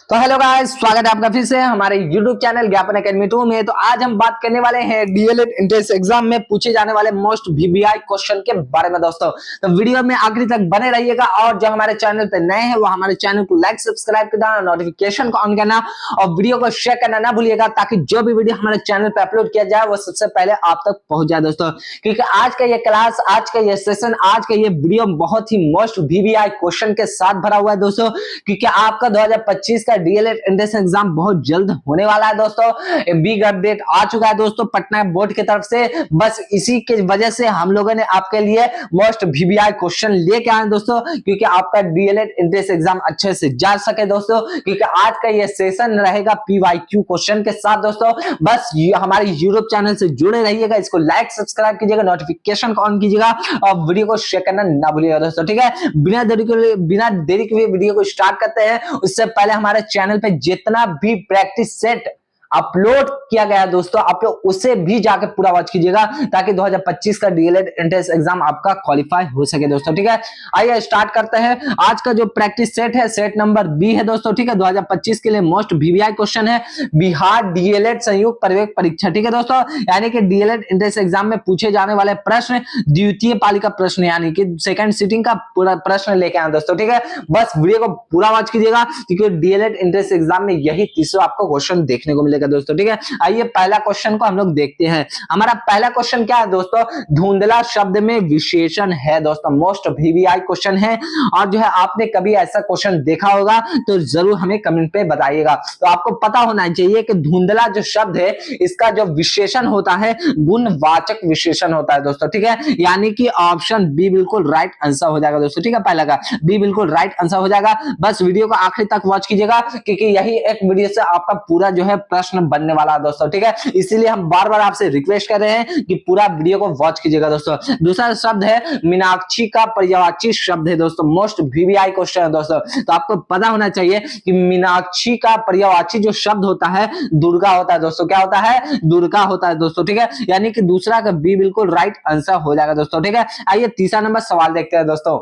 तो hello guys, स्वागत है आपका फिर से हमारे YouTube चैनल ज्ञापन एकेडमी 2 में। तो आज हम बात करने वाले हैं डीएलएड एंट्रेंस एग्जाम में पूछे जाने वाले मोस्ट वीवीआई क्वेश्चन के बारे में दोस्तों। तो वीडियो में आखिरी तक बने रहिएगा और जो हमारे चैनल पे नए हैं वो हमारे चैनल को लाइक सब्सक्राइब करना, नोटिफिकेशन को ऑन करना और वीडियो को शेयर करना ना भूलिएगा, ताकि जो भी वीडियो हमारे चैनल पे अपलोड किया जाए वो सबसे पहले आप तक पहुंच जाए दोस्तों। क्योंकि आज का ये क्लास, आज का ये सेशन, आज का ये वीडियो बहुत ही मोस्ट वीवीआई क्वेश्चन के साथ भरा हुआ है दोस्तों। क्योंकि आपका 2025 का डीएलएड एंट्रेंस एग्जाम बहुत जल्द होने वाला है दोस्तों। बिग अपडेट आ चुका है दोस्तों पटना बोर्ड की तरफ से। बस इसी के वजह से हम लोगों ने आपके लिए मोस्ट वीवीआई क्वेश्चन लेके आए दोस्तों, क्योंकि आपका डीएलएड एंट्रेंस एग्जाम अच्छे से जा सके दोस्तों। क्योंकि आज का ये सेशन रहेगा पीवाईक्यू क्वेश्चन के साथ दोस्तों। बस हमारे यूट्यूब चैनल से जुड़े रहिएगा, इसको लाइक सब्सक्राइब कीजिएगा, नोटिफिकेशन को ऑन कीजिएगा और वीडियो को शेयर करना ना भूलिएगा दोस्तों, ठीक है। बिना देरी के वीडियो को स्टार्ट करते हैं। उससे पहले हमारे चैनल पे जितना भी प्रैक्टिस सेट अपलोड किया गया है दोस्तों, आप लोग उसे भी जाके पूरा वॉच कीजिएगा, ताकि 2025 का डीएलएड एंट्रेंस एग्जाम आपका क्वालिफाई हो सके दोस्तों, ठीक है। आइए स्टार्ट करते हैं। आज का जो प्रैक्टिस सेट है, सेट नंबर बी है दोस्तों, ठीक है। 2025 के लिए मोस्ट वीवीआई क्वेश्चन है बिहार डीएलएड संयुक्त प्रवेश परीक्षा, ठीक है दोस्तों। यानी कि डीएलएड एंट्रेंस एग्जाम में पूछे जाने वाले प्रश्न द्वितीय पाली का प्रश्न, यानी कि सेकंड सीटिंग का पूरा प्रश्न लेके आए दोस्तों, ठीक है। बस वीडियो को पूरा वॉच कीजिएगा, क्योंकि डीएलएड एंट्रेंस एग्जाम में यही तीसरा आपको क्वेश्चन देखने को मिलेगा दोस्तों, ठीक है। आइए पहला क्वेश्चन को हम लोग देखते हैं। हमारा पहला क्वेश्चन क्या है दोस्तों? धुंधला शब्द में विशेषण है दोस्तों, मोस्ट वीवीआई क्वेश्चन है। और जो है आपने कभी ऐसा क्वेश्चन देखा होगा तो जरूर हमें कमेंट पे बताइएगा। तो आपको पता होना चाहिए कि धुंधला जो शब्द है, इसका जो विशेषण होता है गुणवाचक विशेषण होता है दोस्तों, ठीक है। यानी कि ऑप्शन बी बिल्कुल राइट आंसर हो जाएगा दोस्तों, ठीक है। पहला का बी बिल्कुल राइट आंसर हो जाएगा। बस वीडियो को आखिरी तक वॉच कीजिएगा, क्योंकि यही एक वीडियो से आपका पूरा जो है प्रश्न बनने वाला है दोस्तों, ठीक है। इसीलिए हम बार बार आपसे रिक्वेस्ट कर रहे हैं कि पूरा वीडियो को वॉच कीजिएगा दोस्तों। दूसरा शब्द है मीनाक्षी का पर्यायवाची शब्द है दोस्तों, मोस्ट वीवीआई क्वेश्चन है दोस्तों। तो आपको पता होना चाहिए कि मीनाक्षी का पर्यायवाची जो शब्द होता है दुर्गा होता है दोस्तों। क्या होता है? दुर्गा होता है दोस्तों, ठीक है। यानी कि दूसरा का बी बिल्कुल राइट आंसर हो जाएगा दोस्तों, ठीक है। आइए तीसरा नंबर सवाल देखते हैं दोस्तों।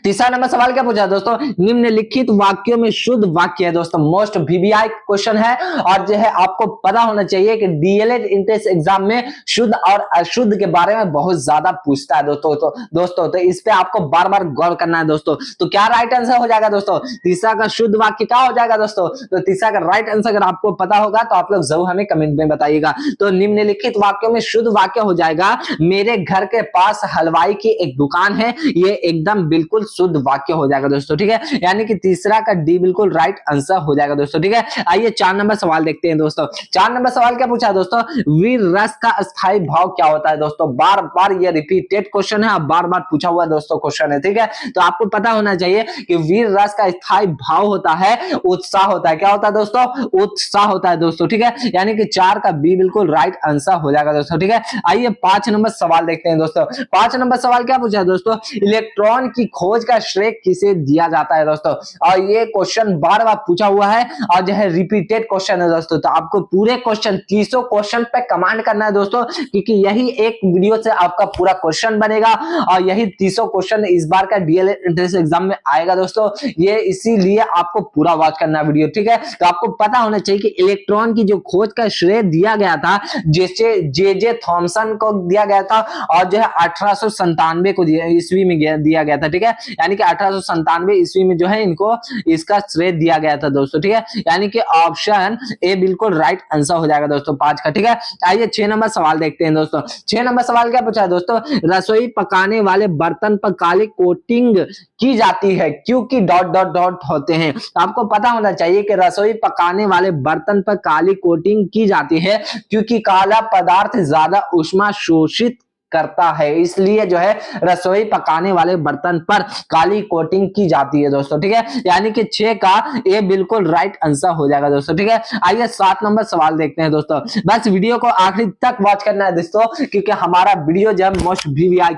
तीसरा नंबर सवाल क्या पूछा दोस्तों? निम्नलिखित वाक्यों में शुद्ध वाक्य है दोस्तों, मोस्ट वीवीआई क्वेश्चन है। और जो है आपको पता होना चाहिए कि डीएलएड एंट्रेंस एग्जाम में शुद्ध और अशुद्ध के बारे में बहुत ज्यादा पूछता है दोस्तों। तो इस पे आपको बार बार गौर करना है दोस्तों। तो क्या राइट आंसर हो जाएगा दोस्तों? तीसरा का शुद्ध वाक्य क्या हो जाएगा दोस्तों? तो तीसरा का राइट आंसर अगर आपको पता होगा तो आप लोग जरूर हमें कमेंट में बताइएगा। तो निम्नलिखित वाक्यों में शुद्ध वाक्य हो जाएगा मेरे घर के पास हलवाई की एक दुकान है। ये एकदम बिल्कुल शुद्ध वाक्य हो जाएगा दोस्तों, ठीक है। यानी कि तीसरा का डी बिल्कुल राइट आंसर हो जाएगा दोस्तों, ठीक है। आइए 4 नंबर सवाल देखते हैं दोस्तों। 4 नंबर सवाल क्या पूछा दोस्तों? वीर रस का स्थायी भाव क्या होता है दोस्तों? बार बार ये रिपीटेड क्वेश्चन है, बार बार पूछा हुआ दोस्तों क्वेश्चन है, ठीक है। तो आपको पता होना चाहिए कि वीर रस का स्थायी भाव होता है उत्साह होता है। क्या होता है दोस्तों? उत्साह होता है दोस्तों, ठीक है। यानी कि 4 का बी बिल्कुल राइट आंसर हो जाएगा दोस्तों, ठीक है। आइए 5 नंबर सवाल देखते हैं दोस्तों। 5 नंबर सवाल क्या पूछा दोस्तों? इलेक्ट्रॉन की खोज का श्रेय किसे दिया जाता है दोस्तों? और ये क्वेश्चन बार बार पूछा हुआ है और जो है रिपीटेड क्वेश्चन है दोस्तों। तो आपको पूरे क्वेश्चन 300 क्वेश्चन पे कमांड करना है दोस्तों, क्योंकि यही एक वीडियो से आपका पूरा क्वेश्चन बनेगा और यही 300 क्वेश्चन इस बार का डीएलएड एंट्रेंस एग्जाम में आएगा दोस्तों। ये इसीलिए आपको पूरा वॉच करना है वीडियो, ठीक है। तो आपको पता होना चाहिए कि इलेक्ट्रॉन की जो खोज का श्रेय दिया गया था जैसे जे थॉमसन को दिया गया था, और जो है 1897 को ईस्वी में दिया गया था, ठीक है। यानी कि 1897 ईस्वी में जो है इनको इसका श्रेय दिया गया था दोस्तों, ठीक है। यानी कि ऑप्शन ए बिल्कुल राइट आंसर हो जाएगा दोस्तों 5 का, ठीक है। आइए 6 नंबर सवाल देखते हैं दोस्तों। 6 नंबर सवाल क्या पूछा है दोस्तों? रसोई पकाने वाले बर्तन पर काली कोटिंग की जाती है क्योंकि डॉट डॉट डॉट होते हैं। तो आपको पता होना चाहिए कि रसोई पकाने वाले बर्तन पर काली कोटिंग की जाती है क्योंकि काला पदार्थ ज्यादा ऊष्मा शोषित करता है, इसलिए जो है रसोई पकाने वाले बर्तन पर काली कोटिंग की जाती है दोस्तों, ठीक है। यानी कि 6 का ए बिल्कुल राइट आंसर हो जाएगा दोस्तों, ठीक है। आइए 7 नंबर सवाल देखते हैं दोस्तों। बस वीडियो को आखिरी तक वॉच करना है दोस्तों, क्योंकि हमारा वीडियो जो है मोस्ट वीवीआई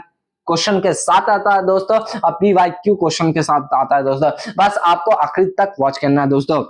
क्वेश्चन के साथ आता है दोस्तों और पीवाईक्यू क्वेश्चन के साथ आता है दोस्तों। बस आपको आखिरी तक वॉच करना है दोस्तों।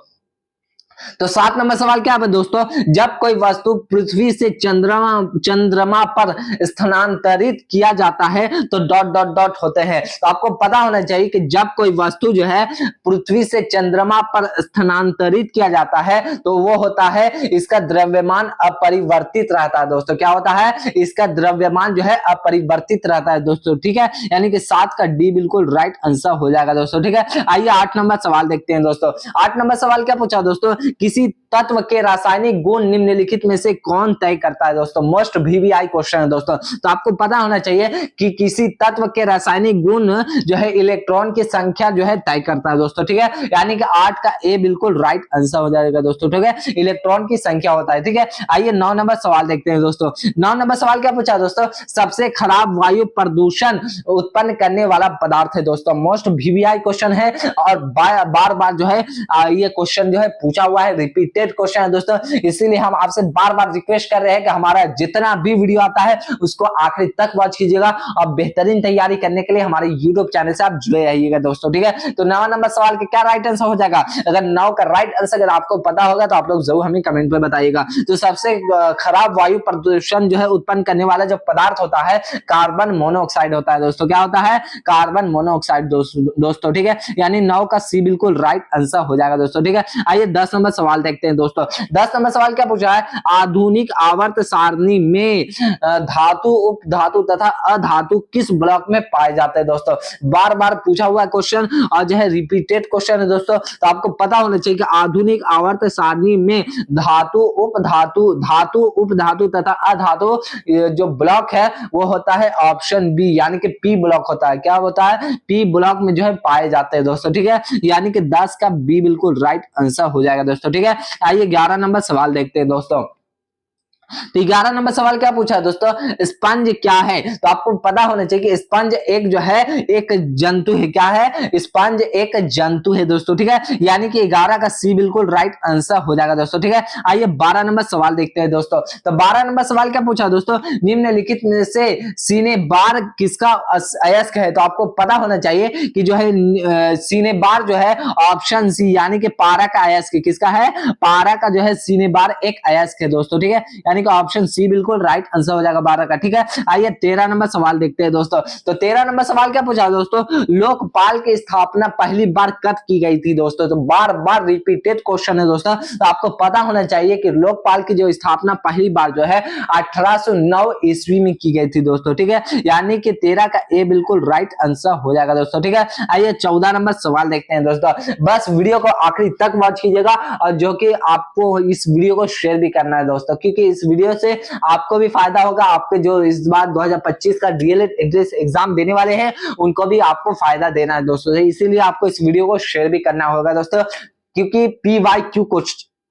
तो 7 नंबर सवाल क्या है दोस्तों, जब कोई वस्तु पृथ्वी से चंद्रमा पर स्थानांतरित किया जाता है तो डॉट डॉट डॉट होते हैं। तो आपको पता होना चाहिए कि जब कोई वस्तु जो है पृथ्वी से चंद्रमा पर स्थानांतरित किया जाता है तो वो होता है, इसका द्रव्यमान अपरिवर्तित रहता है दोस्तों। क्या होता है, इसका द्रव्यमान जो है अपरिवर्तित रहता है दोस्तों, ठीक है। यानी कि 7 का डी बिल्कुल राइट आंसर हो जाएगा दोस्तों, ठीक है। आइए 8 नंबर सवाल देखते हैं दोस्तों। 8 नंबर सवाल क्या पूछा दोस्तों, किसी तत्व के रासायनिक गुण निम्नलिखित में से कौन तय करता है दोस्तों। मोस्ट वीवीआई क्वेश्चन है दोस्तों। तो आपको पता होना चाहिए कि किसी तत्व के रासायनिक गुण जो है इलेक्ट्रॉन की संख्या जो है तय करता है दोस्तों, ठीक है। यानी कि 8 का ए बिल्कुल राइट आंसर हो जाएगा दोस्तों, ठीक है। इलेक्ट्रॉन की संख्या होता है, ठीक है। आइए 9 नंबर सवाल देखते हैं दोस्तों। 9 नंबर सवाल क्या पूछा दोस्तों, सबसे खराब वायु प्रदूषण उत्पन्न करने वाला पदार्थ है दोस्तों। मोस्ट वीवीआई क्वेश्चन है और बार बार जो है ये क्वेश्चन जो है पूछा हुआ है, रिपीटेड क्वेश्चन है दोस्तों। इसीलिए हम आपसे बार बार रिक्वेस्ट कर रहे हैं कि हमारा जितना भी वीडियो आता है उसको आखिरी तक वॉच कीजिएगा और बेहतरीन तैयारी करने के लिए हमारे यूट्यूब चैनल से आप जुड़े रहिएगा दोस्तों, ठीक है। तो 9 नंबर सवाल का क्या राइट आंसर हो जाएगा, अगर 9 का राइट आंसर अगर आपको पता होगा तो आप लोग जरूर हमें कमेंट पे बताइएगा। तो सबसे खराब वायु प्रदूषण जो है उत्पन्न करने वाला जो पदार्थ होता है कार्बन मोनोऑक्साइड होता है दोस्तों। क्या होता है, कार्बन मोनोऑक्साइड दोस्तों, ठीक है। यानी 9 का सी बिल्कुल राइट आंसर हो जाएगा दोस्तों, ठीक है। आइए 10 नंबर सवाल देखते हैं दोस्तों। 10 नंबर सवाल क्या पूछा है, आधुनिक आवर्त सारणी में धातु उपधातु तथा अधातु किस ब्लॉक में पाए जाते हैं दोस्तों। बार बार पूछा हुआ क्वेश्चन और जो है रिपीटेड क्वेश्चन है दोस्तों। तो आपको पता होना चाहिए कि आधुनिक आवर्त सारणी में धातु उपधातु तथा अधातु जो ब्लॉक है वो होता है ऑप्शन बी, यानी कि पी ब्लॉक होता है। क्या होता है, पी ब्लॉक में जो है पाए जाते हैं दोस्तों, ठीक है। यानी कि 10 का बी बिल्कुल राइट आंसर हो जाएगा दोस्तों, ठीक है। आइए 11 नंबर सवाल देखते हैं दोस्तों। तो 11 नंबर सवाल क्या पूछा है दोस्तों, स्पंज क्या है। तो आपको पता होना चाहिए कि स्पंज एक जो है एक जंतु है। क्या है, स्पंज एक जंतु है दोस्तों, ठीक है। यानी कि 11 का सी बिल्कुल राइट आंसर हो जाएगा दोस्तों, ठीक है। आइए 12 नंबर सवाल देखते हैं दोस्तों। तो 12 नंबर सवाल क्या पूछा दोस्तों, निम्नलिखित में से सीने बार किसका अयस्क है। तो आपको पता होना चाहिए कि जो है सीने बार जो है ऑप्शन सी, यानी कि पारा का अयस्क किसका है, पारा का जो है सीने बार एक अयस्क है दोस्तों, ठीक है। यानी कि ऑप्शन सी बिल्कुल राइट आंसर हो जाएगा 12 का, ठीक है। आइए 13 नंबर सवाल देखते हैं दोस्तों। तो 13 नंबर सवाल क्या पूछा दोस्तों, लोकपाल की स्थापना पहली बार कब की गई थी दोस्तों। तो बार बार रिपीटेड क्वेश्चन है दोस्तों। तो आपको पता होना चाहिए कि लोकपाल की जो स्थापना पहली बार जो है 1809 ईस्वी में की गई थी दोस्तों, ठीक है। यानी कि 13 का ए बिल्कुल राइट आंसर हो जाएगा दोस्तों, ठीक है। आइए 14 नंबर सवाल देखते हैं दोस्तों। बस वीडियो को आखिरी तक वॉच कीजिएगा और जो कि आपको इस वीडियो को शेयर भी करना है दोस्तों, क्योंकि इस वीडियो से आपको भी फायदा होगा। आपके जो इस बार 2025 का डीएलएड एंट्रेंस एग्जाम देने वाले हैं उनको भी आपको फायदा देना है दोस्तों। इसीलिए आपको इस वीडियो को शेयर भी करना होगा दोस्तों, क्योंकि PYQ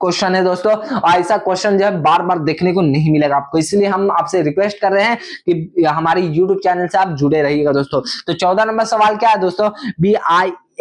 क्वेश्चन है दोस्तों और ऐसा क्वेश्चन जो है बार बार देखने को नहीं मिलेगा आपको। इसलिए हम आपसे रिक्वेस्ट कर रहे हैं कि हमारे यूट्यूब चैनल से आप जुड़े रहिएगा दोस्तों। तो 14 नंबर सवाल क्या है दोस्तों,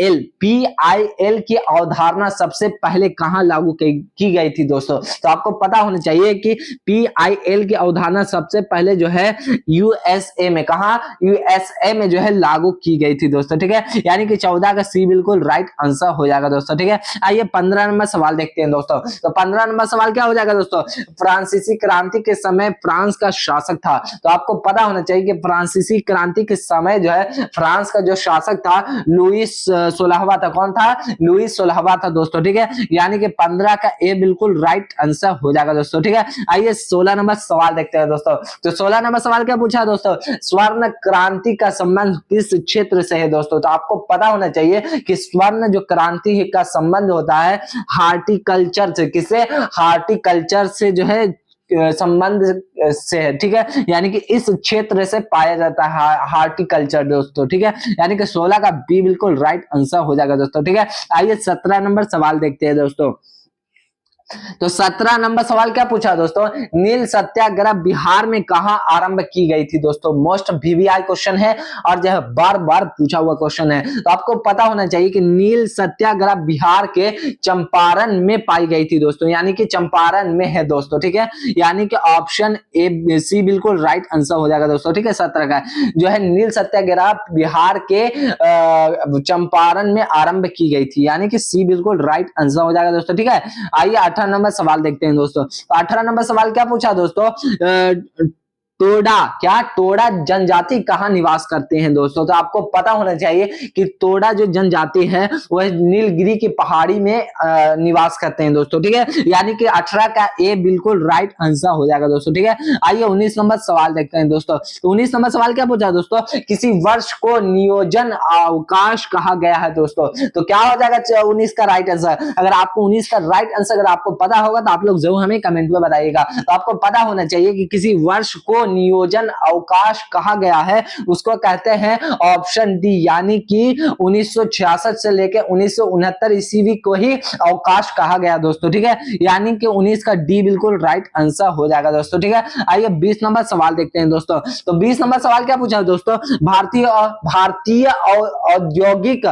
PIL की अवधारणा सबसे पहले कहां लागू की गई थी दोस्तों। तो आपको पता होना चाहिए कि PIL की अवधारणा सबसे पहले जो है USA में, कहा, USA में जो है लागू की गई थी दोस्तों, ठीक है। यानी कि 14 का सी बिल्कुल राइट आंसर हो जाएगा दोस्तों, ठीक है। आइए 15 नंबर सवाल देखते हैं दोस्तों। तो 15 नंबर सवाल क्या हो जाएगा दोस्तों, फ्रांसीसी क्रांति के समय फ्रांस का शासक था। तो आपको पता होना चाहिए कि फ्रांसीसी क्रांति के समय जो है फ्रांस का जो शासक था लुईस 16वां था। कौन था, लुईस 16वां था दोस्तों, ठीक है। यानी कि 15 का ए बिल्कुल राइट आंसर हो जाएगा दोस्तों, ठीक है। आइए 16 नंबर सवाल देखते हैं दोस्तों। तो 16 नंबर सवाल क्या पूछा दोस्तों, स्वर्ण क्रांति का संबंध किस क्षेत्र से है दोस्तों। तो आपको पता होना चाहिए कि स्वर्ण जो क्रांति का संबंध होता है हार्टिकल्चर से, किससे, हार्टिकल्चर से जो है संबंध से है, ठीक है। यानी कि इस क्षेत्र से पाया जाता है हार्टिकल्चर दोस्तों, ठीक है। यानी कि 16 का बी बिल्कुल राइट आंसर हो जाएगा दोस्तों, ठीक है। आइए 17 नंबर सवाल देखते हैं दोस्तों। तो 17 नंबर सवाल क्या पूछा दोस्तों, नील सत्याग्रह बिहार में कहां आरंभ की गई थी दोस्तों। मोस्ट वीवीआई क्वेश्चन है और जो है बार बार पूछा हुआ क्वेश्चन है, तो आपको पता होना चाहिए कि नील सत्याग्रह बिहार के चंपारण में पाई गई थी दोस्तों, यानी कि चंपारण में है दोस्तों, ठीक है। यानी कि ऑप्शन ए सी बिल्कुल राइट आंसर हो जाएगा दोस्तों, ठीक है। 17 का जो है नील सत्याग्रह बिहार के चंपारण में आरंभ की गई थी, यानी कि सी बिल्कुल राइट आंसर हो जाएगा दोस्तों, ठीक है। आइए 18 नंबर सवाल देखते हैं दोस्तों। तो 18 नंबर सवाल क्या पूछा दोस्तों, टोडा, क्या टोडा जनजाति कहाँ निवास करते हैं दोस्तों। तो आपको पता होना चाहिए कि टोडा जो जनजाति है वह नीलगिरी की पहाड़ी में निवास करते हैं दोस्तों, ठीक है। यानी कि 18 का ए बिल्कुल राइट आंसर हो जाएगा दोस्तों, ठीक है। आइए 19 नंबर सवाल देखते हैं दोस्तों। तो 19 नंबर सवाल क्या पूछा दोस्तों, किसी वर्ष को नियोजन अवकाश कहा गया है दोस्तों। तो क्या हो जाएगा 19 का राइट आंसर। अगर आपको 19 का राइट आंसर अगर आपको पता होगा तो आप लोग जरूर हमें कमेंट में बताइएगा। तो आपको पता होना चाहिए कि किसी वर्ष को नियोजन अवकाश कहा गया है, उसको कहते हैं ऑप्शन डी, यानी कि 1966 से लेकर 1969 ईस्वी को ही अवकाश कहा गया दोस्तों, ठीक है। यानी कि 19 का डी बिल्कुल राइट आंसर हो जाएगा दोस्तों, ठीक है। आइए 20 नंबर सवाल देखते हैं दोस्तों। तो 20 नंबर सवाल क्या पूछा दोस्तों, भारतीय औद्योगिक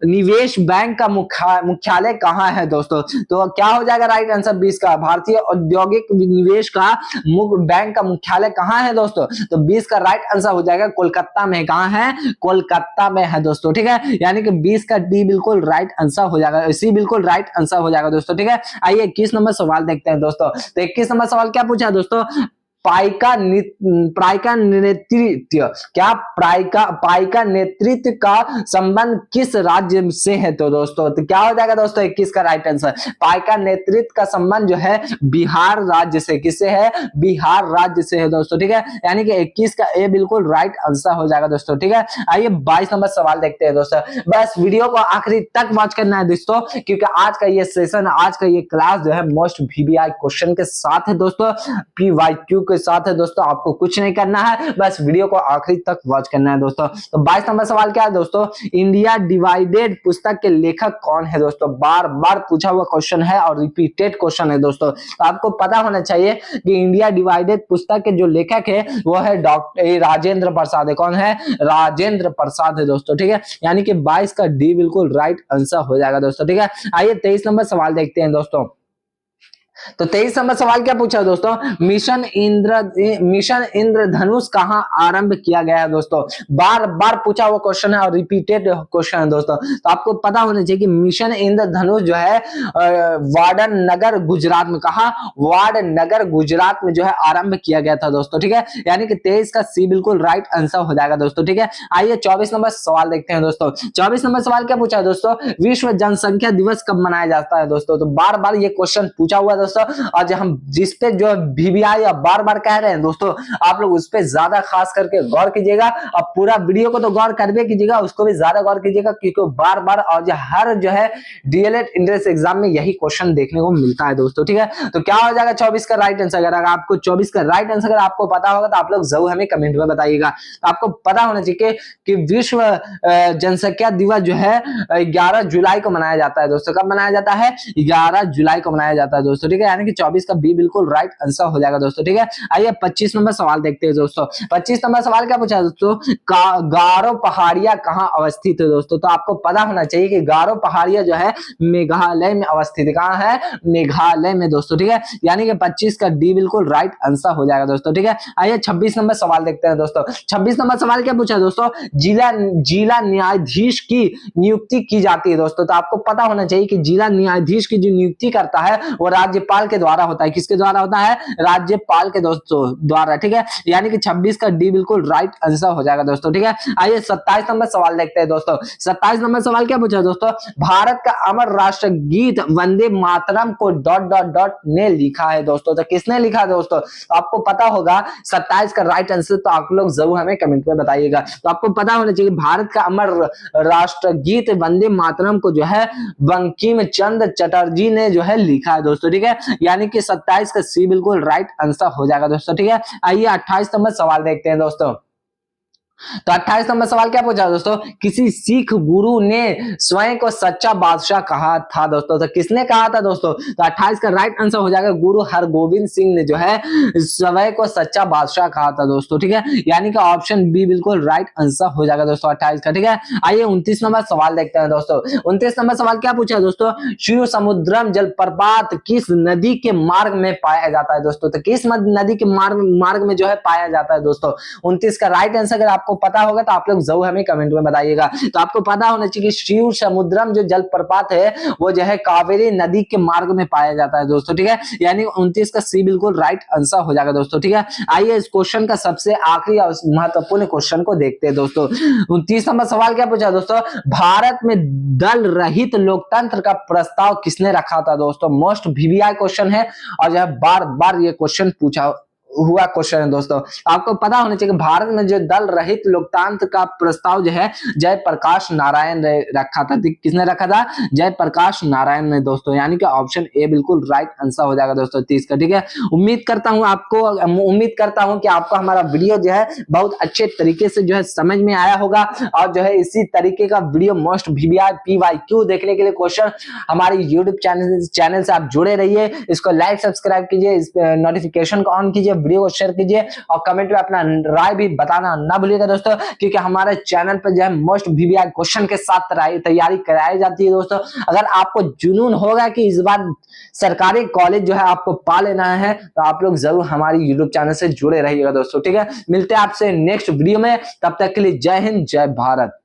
निवेश बैंक का मुख्यालय कहां है दोस्तों। तो क्या हो जाएगा राइट आंसर 20 का, भारतीय औद्योगिक निवेश का बैंक का मुख्यालय कहां है दोस्तों। तो 20 का राइट आंसर हो जाएगा कोलकाता में। कहां है, कोलकाता में है दोस्तों, ठीक है। यानी कि 20 का डी बिल्कुल राइट आंसर हो जाएगा, सी बिल्कुल राइट आंसर हो जाएगा दोस्तों, ठीक है। आइए 21 नंबर सवाल देखते हैं दोस्तों। तो 21 नंबर सवाल क्या पूछा दोस्तों, पाइका नेतृत्व, क्या पाइका नेतृत्व का संबंध किस राज्य से है तो दोस्तों। तो क्या हो जाएगा दोस्तों 21 का राइट आंसर, पाइका नेतृत्व का संबंध जो है बिहार राज्य से, किससे है, बिहार राज्य से है दोस्तों, ठीक है। यानी कि 21 का ए बिल्कुल राइट आंसर हो जाएगा दोस्तों, ठीक है। आइए 22 नंबर सवाल देखते हैं दोस्तों। बस वीडियो को आखिरी तक वॉच करना है दोस्तों, क्योंकि आज का ये सेशन, आज का ये क्लास जो है मोस्ट वीवीआई क्वेश्चन के साथ है दोस्तों, PYQ के साथ है दोस्तों। आपको कुछ नहीं करना है, बस वीडियो को आखिरी तक वॉच करना है दोस्तों। तो 22 नंबर सवाल क्या है दोस्तों, इंडिया डिवाइडेड पुस्तक के लेखक कौन है दोस्तों। बार बार पूछा हुआ क्वेश्चन है और रिपीटेड क्वेश्चन है दोस्तों। तो आपको पता होना चाहिए कि इंडिया डिवाइडेड पुस्तक के जो लेखक है वो है डॉक्टर राजेंद्र प्रसाद है। कौन है, राजेंद्र प्रसाद है दोस्तों, ठीक है। यानी कि 22 का डी बिल्कुल राइट आंसर हो जाएगा दोस्तों, ठीक है। आइए 23 नंबर सवाल देखते हैं दोस्तों। तो 23 नंबर सवाल क्या पूछा दोस्तों, मिशन इंद्रधनुष कहां आरंभ किया गया है दोस्तों। बार बार पूछा हुआ क्वेश्चन है और रिपीटेड क्वेश्चन है दोस्तों। तो आपको पता होना चाहिए कि मिशन इंद्रधनुष जो है वाडनगर गुजरात में, कहा, वाडनगर गुजरात में जो है आरंभ किया गया था दोस्तों, ठीक है। यानी कि 23 का सी बिल्कुल राइट आंसर हो जाएगा दोस्तों, ठीक है। आइए 24 नंबर सवाल देखते हैं दोस्तों। 24 नंबर सवाल क्या पूछा है दोस्तों, विश्व जनसंख्या दिवस कब मनाया जाता है दोस्तों। तो बार बार ये क्वेश्चन पूछा हुआ दोस्तों, और जो हम जिस पे जो वीवीआई बार बार कह रहे हैं दोस्तों, आप लोग उस पे ज्यादा खास करके गौर कीजिएगा, और पूरा वीडियो को तो गौर करबे कीजिएगा, उसको भी ज्यादा गौर कीजिएगा, क्योंकि बार बार और जो हर जो है डीएलएड एंट्रेंस एग्जाम में यही क्वेश्चन देखने को मिलता है दोस्तों, ठीक है। तो क्या हो जाएगा 24 का राइट आंसर। अगर आपको 24 का राइट आंसर अगर आपको पता होगा तो आप लोग जरूर हमें कमेंट में बताइएगा। तो आपको पता होना चाहिए कि विश्व जनसंख्या दिवस जो है 11 जुलाई को मनाया जाता है दोस्तों। कब मनाया जाता है, 11 जुलाई को मनाया जाता है दोस्तों, ठीक है। यानी कि 24 का बी बिल्कुल राइट आंसर हो जाएगा दोस्तों, ठीक है। आइए 25 नंबर सवाल देखते हैं दोस्तों। 25 नंबर सवाल क्या पूछा दोस्तों, गारो पहाड़ियां कहां अवस्थित है दोस्तों। तो आपको पता होना चाहिए कि गारो पहाड़ियां जो है मेघालय में अवस्थित है। कहां है, मेघालय में दोस्तों, ठीक है। यानी कि 25 का डी बिल्कुल राइट आंसर हो जाएगा दोस्तों, ठीक है। आइए 26 नंबर सवाल देखते हैं दोस्तों। 26 नंबर सवाल क्या पूछा दोस्तों, जिला न्यायाधीश की नियुक्ति की जाती है दोस्तों। तो आपको पता होना चाहिए कि जिला न्यायाधीश की जो नियुक्ति करता है वो राज्यपाल के द्वारा होता है। किसके द्वारा होता है, राज्यपाल के दोस्तों द्वारा, ठीक है। यानी कि 26 का डी बिल्कुल राइट आंसर हो जाएगा दोस्तों, ठीक है। आइए 27 नंबर सवाल देखते हैं दोस्तों। 27 नंबर सवाल क्या पूछा दोस्तों, भारत का अमर राष्ट्र गीत वंदे मातरम को ... ने लिखा है दोस्तों। तो किसने लिखा है दोस्तों, तो आपको पता होगा 27 का राइट आंसर, तो आप लोग जरूर हमें कमेंट में बताइएगा। तो आपको पता होना चाहिए भारत का अमर राष्ट्र गीत वंदे मातरम को जो है बंकिम चंद्र चटर्जी ने जो है लिखा है दोस्तों, ठीक है। यानी कि 27 का सी बिल्कुल राइट आंसर हो जाएगा दोस्तों, ठीक है। आइए 28 नंबर सवाल देखते हैं दोस्तों। तो 28 नंबर सवाल क्या पूछा दोस्तों, किसी सिख गुरु ने स्वयं को सच्चा बादशाह कहा था दोस्तों। तो किसने कहा था दोस्तों, तो 28 का राइट आंसर हो जाएगा गुरु हरगोविंद सिंह ने जो है स्वयं को सच्चा बादशाह कहा था दोस्तों, ठीक है। यानी कि ऑप्शन बी बिल्कुल राइट आंसर हो जाएगा दोस्तों 28 का, ठीक है। आइए 29 नंबर सवाल देखते हैं दोस्तों। 29 नंबर सवाल क्या पूछा है दोस्तों, शिव समुद्रम जलप्रपात किस नदी के मार्ग में पाया जाता है दोस्तों। तो किस नदी के मार्ग में जो है पाया जाता है दोस्तों। 29 का राइट आंसर अगर आपको पता होगा तो आप लोग जरूर हमें कमेंट में बताइएगा। तो आपको पता होना चाहिए कि शिव समुद्रम जो जलप्रपात है वो जो है कावेरी नदी के मार्ग में पाया जाता है दोस्तों, ठीक है। यानी 29 का सी बिल्कुल राइट आंसर हो जाएगा दोस्तों, ठीक है। आइए इस क्वेश्चन का सबसे आखिरी और महत्वपूर्ण क्वेश्चन को देखते हैं दोस्तों। 29 नंबर सवाल क्या पूछा दोस्तों, भारत में दल रहित लोकतंत्र का प्रस्ताव किसने रखा था दोस्तों। मोस्ट वीवीआई क्वेश्चन है और जो है बार बार ये क्वेश्चन पूछा हुआ क्वेश्चन है दोस्तों। आपको पता होना चाहिए कि भारत में जो दल रहित लोकतंत्र का प्रस्ताव जो है जयप्रकाश नारायण ने रखा था। किसने रखा था, जयप्रकाश नारायण ने दोस्तों। यानी कि ऑप्शन ए बिल्कुल राइट आंसर हो जाएगा दोस्तों 30 का, ठीक है। उम्मीद करता हूं कि आपको हमारा वीडियो जो है बहुत अच्छे तरीके से जो है समझ में आया होगा। और जो है इसी तरीके का वीडियो मोस्ट वीवीआई PYQ देखने के लिए क्वेश्चन हमारे यूट्यूब चैनल से आप जुड़े रहिए। इसको लाइक सब्सक्राइब कीजिए, इस नोटिफिकेशन को ऑन कीजिए, वीडियो को शेयर कीजिए और कमेंट में अपना राय भी बताना ना भूलिएगा दोस्तों, क्योंकि हमारे चैनल पर जो है मोस्ट वीवीआई क्वेश्चन के साथ तैयारी कराई जाती है दोस्तों। अगर आपको जुनून होगा कि इस बार सरकारी कॉलेज जो है आपको पा लेना है तो आप लोग जरूर हमारी यूट्यूब चैनल से जुड़े रहिएगा दोस्तों, ठीक है। मिलते हैं आपसे नेक्स्ट वीडियो में, तब तक के लिए जय हिंद जय भारत।